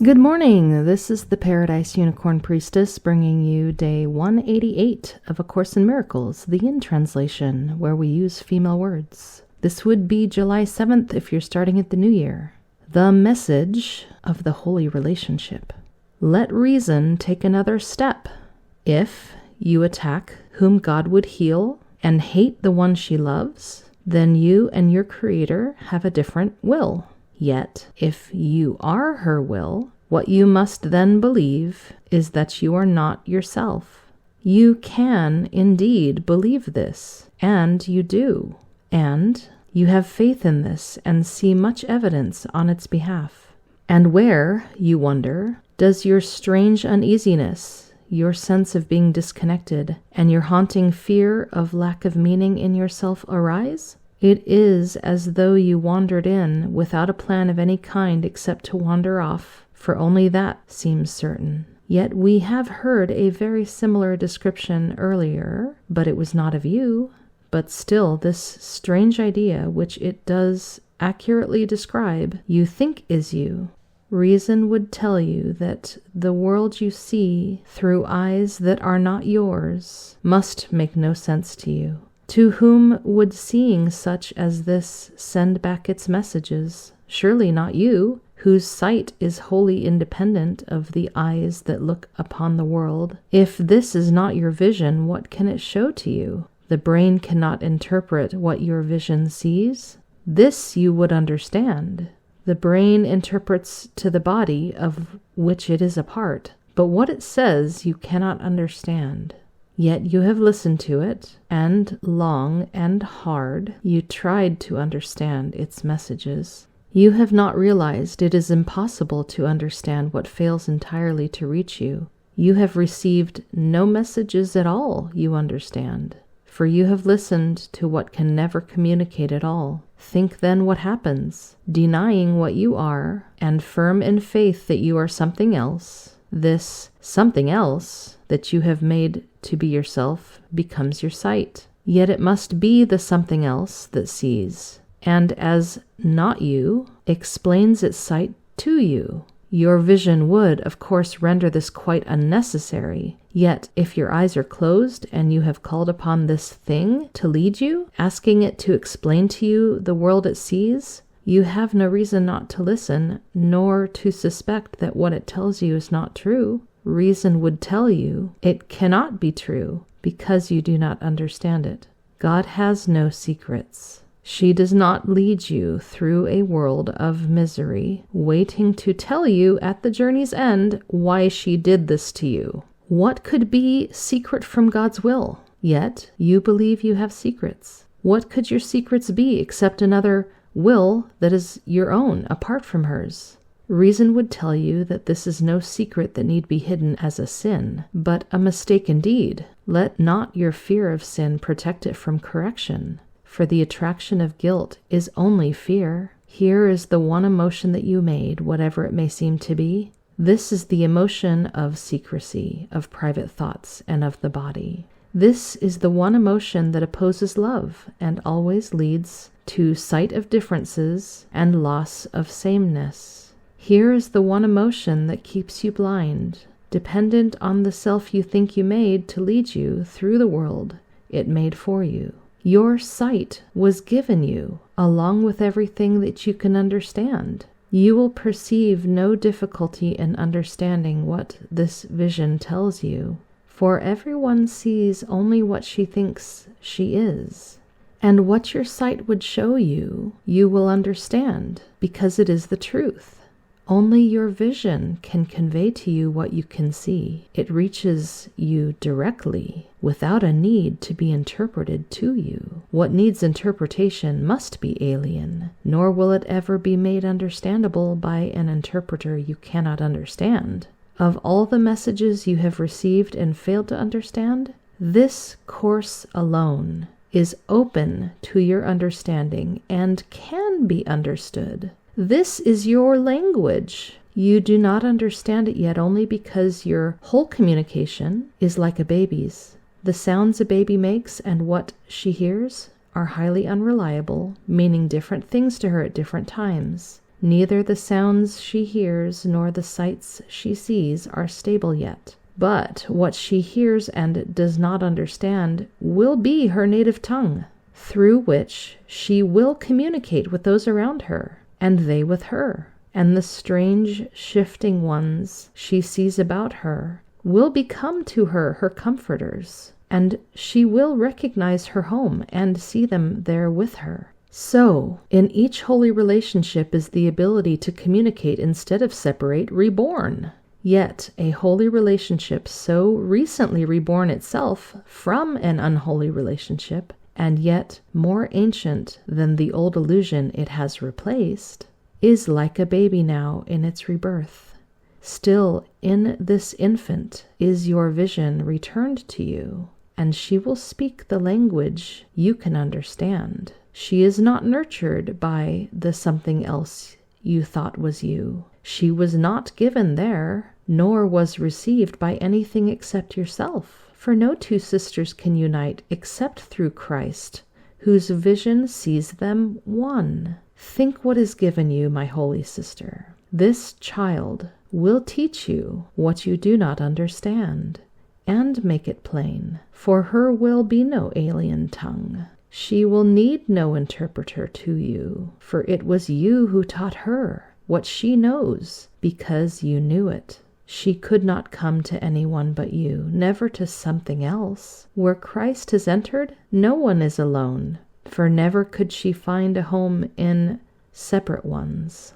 Good morning. This is the Paradise Unicorn Priestess bringing you day 188 of A Course in Miracles, the Yin translation, where we use female words. This would be July 7th if you're starting at the new year. The message of the holy relationship. Let reason take another step. If you attack whom God would heal and hate the one she loves, then you and your Creator have a different will. Yet, if you are her will, what you must then believe is that you are not yourself. You can indeed believe this, and you do. And you have faith in this and see much evidence on its behalf. And where, you wonder, does your strange uneasiness, your sense of being disconnected, and your haunting fear of lack of meaning in yourself arise? It is as though you wandered in without a plan of any kind except to wander off, for only that seems certain. Yet we have heard a very similar description earlier, but it was not of you. But still this strange idea, which it does accurately describe, you think is you. Reason would tell you that the world you see through eyes that are not yours must make no sense to you. To whom would seeing such as this send back its messages? Surely not you, whose sight is wholly independent of the eyes that look upon the world. If this is not your vision, what can it show to you? The brain cannot interpret what your vision sees. This you would understand. The brain interprets to the body of which it is a part, but what it says you cannot understand. Yet you have listened to it, and long and hard you tried to understand its messages. You have not realized it is impossible to understand what fails entirely to reach you. You have received no messages at all, you understand, for you have listened to what can never communicate at all. Think then what happens. Denying what you are, and firm in faith that you are something else, this something else that you have made to be yourself becomes your sight. Yet it must be the something else that sees, and as not you, explains its sight to you. Your vision would, of course, render this quite unnecessary. Yet, if your eyes are closed and you have called upon this thing to lead you, asking it to explain to you the world it sees, you have no reason not to listen, nor to suspect that what it tells you is not true. Reason would tell you it cannot be true because you do not understand it. God has no secrets. She does not lead you through a world of misery, waiting to tell you at the journey's end why she did this to you. What could be secret from God's will? Yet you believe you have secrets. What could your secrets be except another will that is your own, apart from hers? Reason would tell you that this is no secret that need be hidden as a sin, but a mistake indeed. Let not your fear of sin protect it from correction, for the attraction of guilt is only fear. Here is the one emotion that you made, whatever it may seem to be. This is the emotion of secrecy, of private thoughts, and of the body. This is the one emotion that opposes love and always leads to sight of differences and loss of sameness. Here is the one emotion that keeps you blind, dependent on the self you think you made to lead you through the world it made for you. Your sight was given you, along with everything that you can understand. You will perceive no difficulty in understanding what this vision tells you, for everyone sees only what she thinks she is. And what your sight would show you, you will understand, because it is the truth. Only your vision can convey to you what you can see. It reaches you directly, without a need to be interpreted to you. What needs interpretation must be alien, nor will it ever be made understandable by an interpreter you cannot understand. Of all the messages you have received and failed to understand, this course alone is open to your understanding and can be understood. This is your language. You do not understand it yet only because your whole communication is like a baby's. The sounds a baby makes and what she hears are highly unreliable, meaning different things to her at different times. Neither the sounds she hears nor the sights she sees are stable yet. But what she hears and does not understand will be her native tongue, through which she will communicate with those around her, and they with her. And the strange, shifting ones she sees about her will become to her her comforters, and she will recognize her home and see them there with her. So, in each holy relationship is the ability to communicate instead of separate, reborn. Yet, a holy relationship so recently reborn itself from an unholy relationship, and yet more ancient than the old illusion it has replaced, is like a baby now in its rebirth. Still, in this infant is your vision returned to you, and she will speak the language you can understand. She is not nurtured by the something else you thought was you. She was not given there, nor was received by anything except yourself. For no two sisters can unite except through Christ, whose vision sees them one. Think what is given you, my holy sister. This child will teach you what you do not understand, and make it plain. For her will be no alien tongue. She will need no interpreter to you, for it was you who taught her what she knows, because you knew it. She could not come to anyone but you, never to something else. Where Christ has entered, no one is alone, for never could she find a home in separate ones.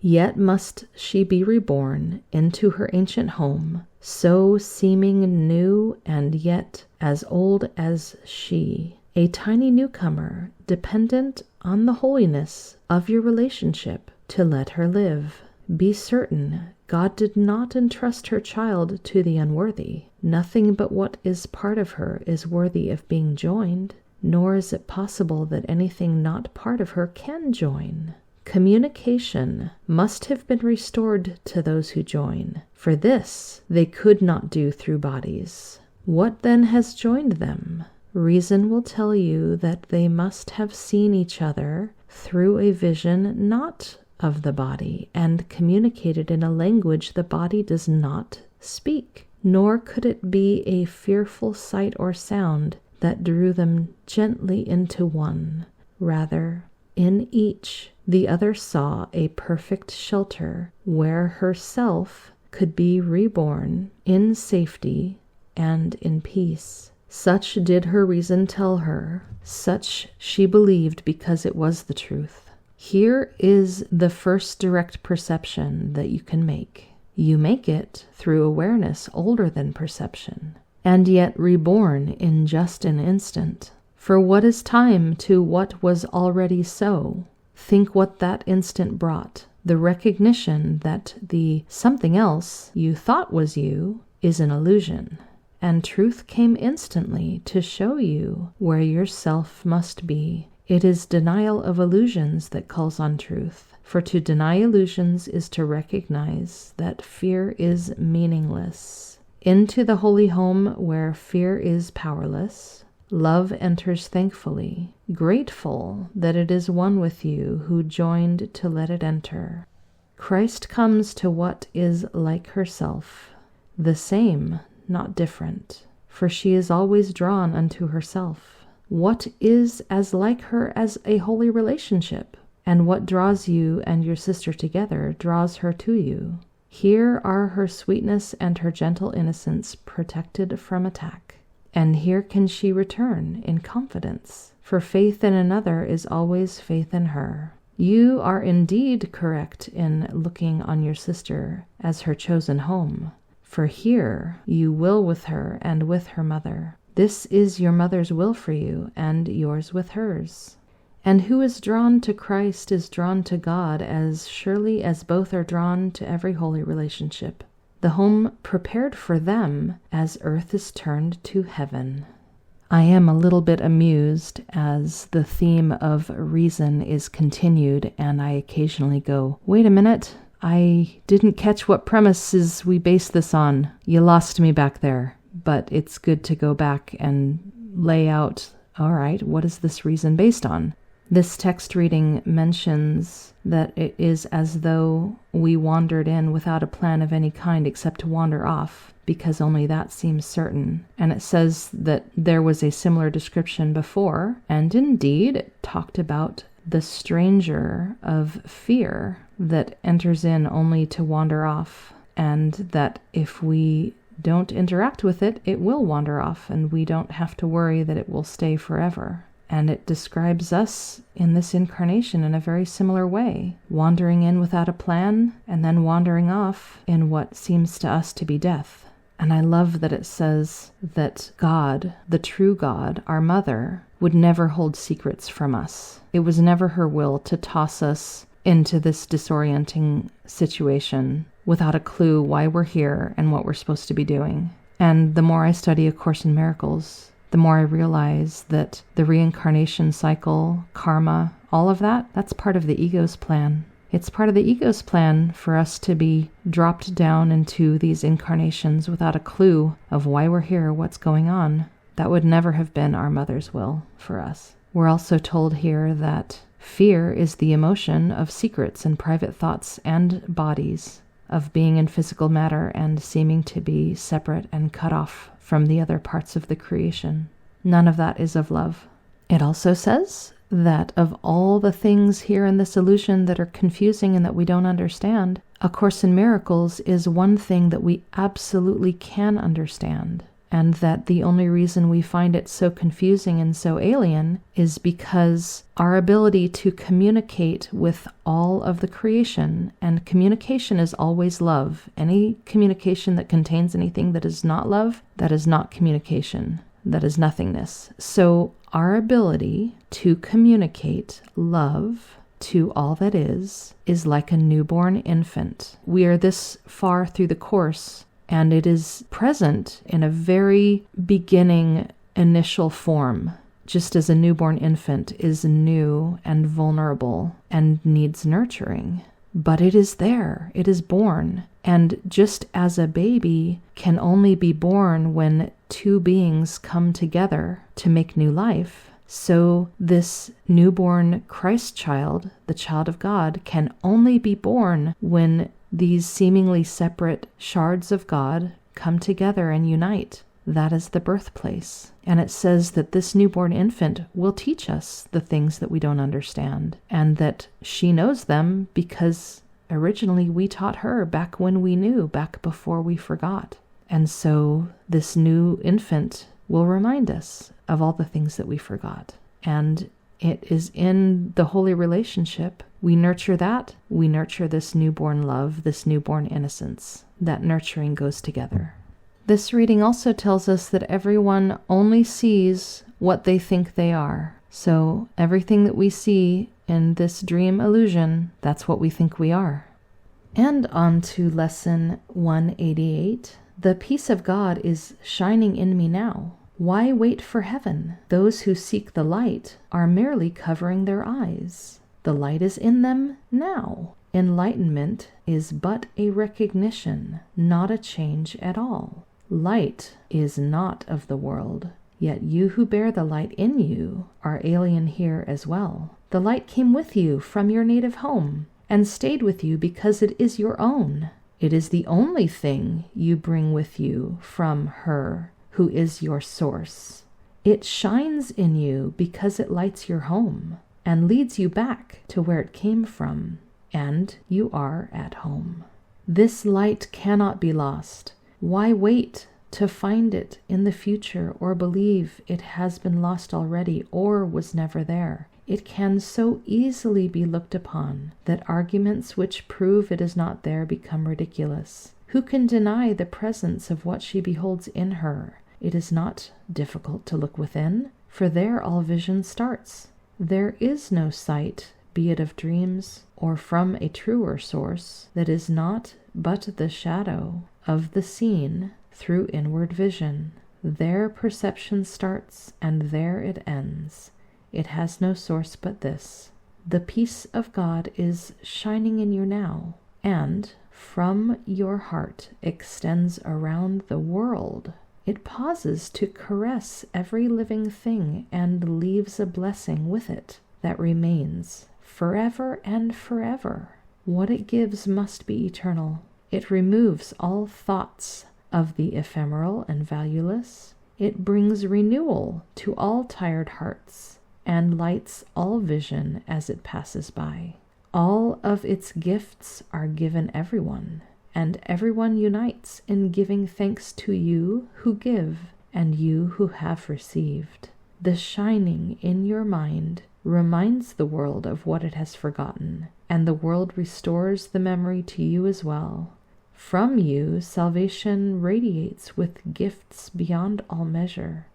Yet must she be reborn into her ancient home, so seeming new and yet as old as she, a tiny newcomer, dependent on the holiness of your relationship to let her live. Be certain God did not entrust her child to the unworthy. Nothing but what is part of her is worthy of being joined, nor is it possible that anything not part of her can join. Communication must have been restored to those who join, for this they could not do through bodies. What then has joined them? Reason will tell you that they must have seen each other through a vision not of the body, and communicated in a language the body does not speak. Nor could it be a fearful sight or sound that drew them gently into one. Rather, in each the other saw a perfect shelter where herself could be reborn in safety and in peace. Such did her reason tell her, such she believed because it was the truth. Here is the first direct perception that you can make. You make it through awareness older than perception, and yet reborn in just an instant. For what is time to what was already so? Think what that instant brought. The recognition that the something else you thought was you is an illusion. And truth came instantly to show you where yourself must be. It is denial of illusions that calls on truth. For to deny illusions is to recognize that fear is meaningless. Into the holy home where fear is powerless, love enters thankfully, grateful that it is one with you who joined to let it enter. Christ comes to what is like herself, the same, not different, for she is always drawn unto herself. What is as like her as a holy relationship? And what draws you and your sister together draws her to you. Here are her sweetness and her gentle innocence protected from attack. And here can she return in confidence, for faith in another is always faith in her. You are indeed correct in looking on your sister as her chosen home, for here you will with her and with her mother. This is your mother's will for you, and yours with hers. And who is drawn to Christ is drawn to God as surely as both are drawn to every holy relationship. The home prepared for them as earth is turned to heaven. I am a little bit amused as the theme of reason is continued, and I occasionally go, wait a minute, I didn't catch what premises we base this on. You lost me back there. But it's good to go back and lay out, all right, what is this reason based on? This text reading mentions that it is as though we wandered in without a plan of any kind except to wander off, because only that seems certain. And it says that there was a similar description before, and indeed it talked about the stranger of fear that enters in only to wander off, and that if we don't interact with it, it will wander off, and we don't have to worry that it will stay forever. And it describes us in this incarnation in a very similar way, wandering in without a plan, and then wandering off in what seems to us to be death. And I love that it says that God, the true God, our mother, would never hold secrets from us. It was never her will to toss us into this disorienting situation without a clue why we're here and what we're supposed to be doing. And the more I study A Course in Miracles, the more I realize that the reincarnation cycle, karma, all of that, that's part of the ego's plan. It's part of the ego's plan for us to be dropped down into these incarnations without a clue of why we're here, what's going on. That would never have been our mother's will for us. We're also told here that fear is the emotion of secrets and private thoughts and bodies, of being in physical matter and seeming to be separate and cut off from the other parts of the creation. None of that is of love. It also says that of all the things here in this illusion that are confusing and that we don't understand, A Course in Miracles is one thing that we absolutely can understand, and that the only reason we find it so confusing and so alien is because our ability to communicate with all of the creation, and communication is always love. Any communication that contains anything that is not love, that is not communication. That is nothingness. So our ability to communicate love to all that is like a newborn infant. We are this far through the Course, and it is present in a very beginning initial form, just as a newborn infant is new and vulnerable and needs nurturing. But it is there, it is born. And just as a baby can only be born when two beings come together to make new life, so this newborn Christ child, the child of God, can only be born when these seemingly separate shards of God come together and unite. That is the birthplace. And it says that this newborn infant will teach us the things that we don't understand, and that she knows them because originally we taught her back when we knew, back before we forgot. And so this new infant will remind us of all the things that we forgot. And it is in the holy relationship. We nurture that. We nurture this newborn love, this newborn innocence. That nurturing goes together. This reading also tells us that everyone only sees what they think they are. So everything that we see in this dream illusion, that's what we think we are. And on to lesson 188. The peace of God is shining in me now. Why wait for heaven? Those who seek the light are merely covering their eyes. The light is in them now. Enlightenment is but a recognition, not a change at all. Light is not of the world, yet you who bear the light in you are alien here as well. The light came with you from your native home and stayed with you because it is your own. It is the only thing you bring with you from her who is your source. It shines in you because it lights your home and leads you back to where it came from, and you are at home. This light cannot be lost. Why wait to find it in the future or believe it has been lost already or was never there? It can so easily be looked upon that arguments which prove it is not there become ridiculous. Who can deny the presence of what she beholds in her? It is not difficult to look within, for there all vision starts. There is no sight, be it of dreams or from a truer source, that is not but the shadow of the seen through inward vision. Their perception starts and there it ends. It has no source but this. The peace of God is shining in you now, and from your heart extends around the world. It pauses to caress every living thing and leaves a blessing with it that remains forever and forever. What it gives must be eternal. It removes all thoughts of the ephemeral and valueless. It brings renewal to all tired hearts and lights all vision as it passes by. All of its gifts are given everyone, and everyone unites in giving thanks to you who give and you who have received. The shining in your mind reminds the world of what it has forgotten, and the world restores the memory to you as well. From you, salvation radiates with gifts beyond all measure,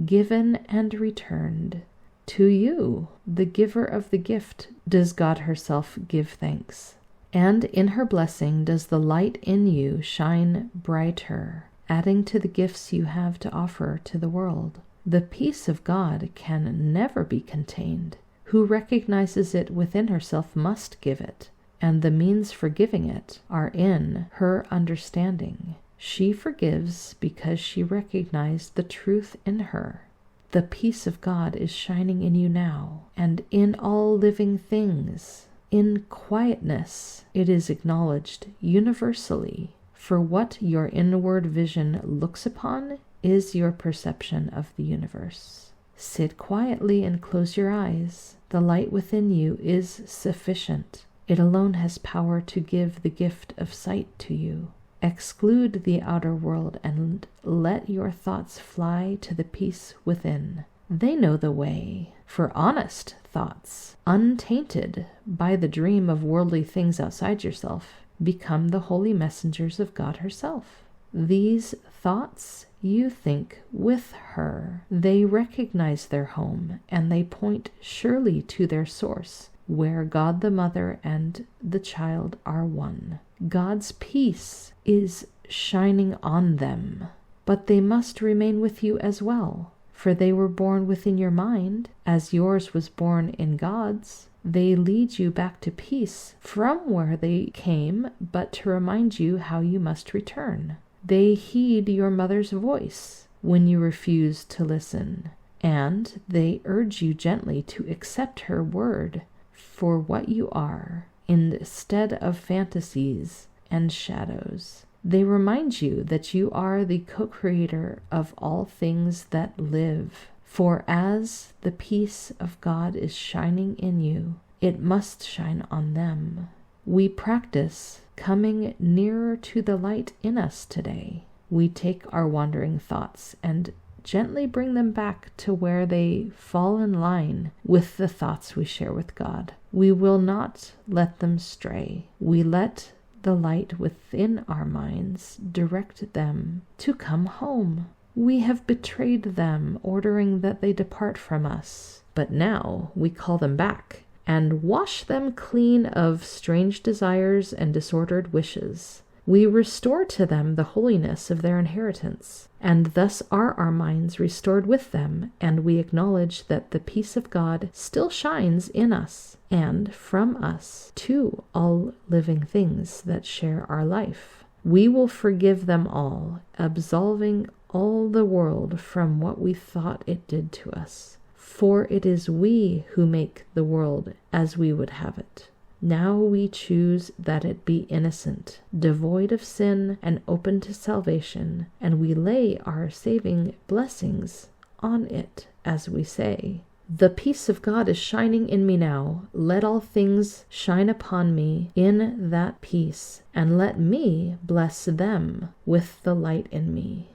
given and returned. To you, the giver of the gift, does God herself give thanks. And in her blessing does the light in you shine brighter, adding to the gifts you have to offer to the world. The peace of God can never be contained. Who recognizes it within herself must give it, and the means for giving it are in her understanding. She forgives because she recognized the truth in her. The peace of God is shining in you now, and in all living things. In quietness, it is acknowledged universally, for what your inward vision looks upon is your perception of the universe. Sit quietly and close your eyes. The light within you is sufficient. It alone has power to give the gift of sight to you. Exclude the outer world and let your thoughts fly to the peace within. They know the way, for honest thoughts, untainted by the dream of worldly things outside yourself, become the holy messengers of God herself. These thoughts you think with her. They recognize their home, and they point surely to their source, where God the Mother and the child are one. God's peace is shining on them, but they must remain with you as well, for they were born within your mind, as yours was born in God's. They lead you back to peace from where they came, but to remind you how you must return. They heed your mother's voice when you refuse to listen, and they urge you gently to accept her word for what you are, instead of fantasies and shadows. They remind you that you are the co-creator of all things that live. For as the peace of God is shining in you, it must shine on them. We practice coming nearer to the light in us today. We take our wandering thoughts and gently bring them back to where they fall in line with the thoughts we share with God. We will not let them stray. We let the light within our minds direct them to come home. We have betrayed them, ordering that they depart from us. But now we call them back and wash them clean of strange desires and disordered wishes. We restore to them the holiness of their inheritance, and thus are our minds restored with them, and we acknowledge that the peace of God still shines in us and from us to all living things that share our life. We will forgive them all, absolving all the world from what we thought it did to us. For it is we who make the world as we would have it. Now we choose that it be innocent, devoid of sin, and open to salvation, and we lay our saving blessings on it, as we say, "The peace of God is shining in me now. Let all things shine upon me in that peace, and let me bless them with the light in me."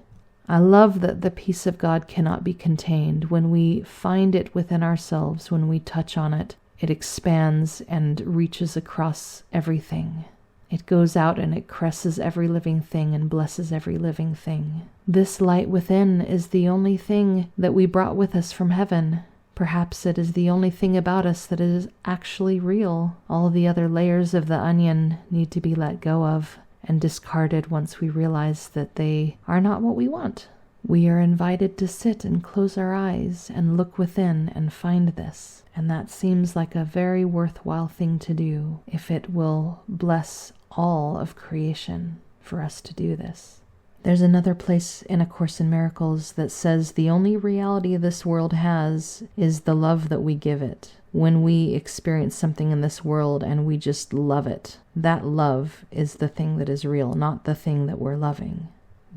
I love that the peace of God cannot be contained. When we find it within ourselves, when we touch on it, it expands and reaches across everything. It goes out and it caresses every living thing and blesses every living thing. This light within is the only thing that we brought with us from heaven. Perhaps it is the only thing about us that is actually real. All the other layers of the onion need to be let go of and discarded once we realize that they are not what we want. We are invited to sit and close our eyes and look within and find this. And that seems like a very worthwhile thing to do if it will bless all of creation for us to do this. There's another place in A Course in Miracles that says the only reality this world has is the love that we give it. When we experience something in this world and we just love it, that love is the thing that is real, not the thing that we're loving.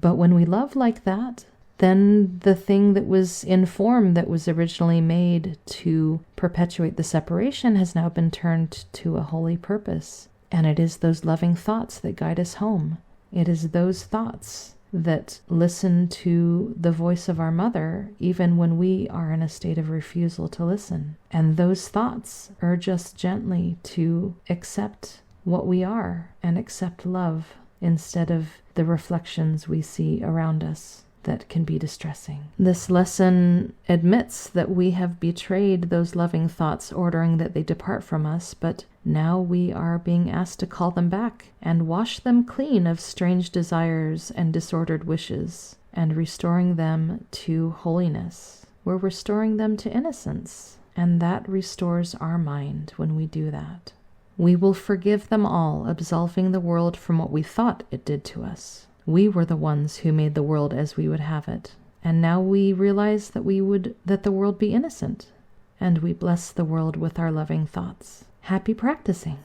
But when we love like that, then the thing that was in form that was originally made to perpetuate the separation has now been turned to a holy purpose. And it is those loving thoughts that guide us home. It is those thoughts that listen to the voice of our mother, even when we are in a state of refusal to listen. And those thoughts urge us gently to accept what we are and accept love instead of the reflections we see around us that can be distressing. This lesson admits that we have betrayed those loving thoughts, ordering that they depart from us, but now we are being asked to call them back and wash them clean of strange desires and disordered wishes, and restoring them to holiness. We're restoring them to innocence, and that restores our mind when we do that. We will forgive them all, absolving the world from what we thought it did to us. We were the ones who made the world as we would have it, and now we realize that that the world be innocent, and we bless the world with our loving thoughts. Happy practicing!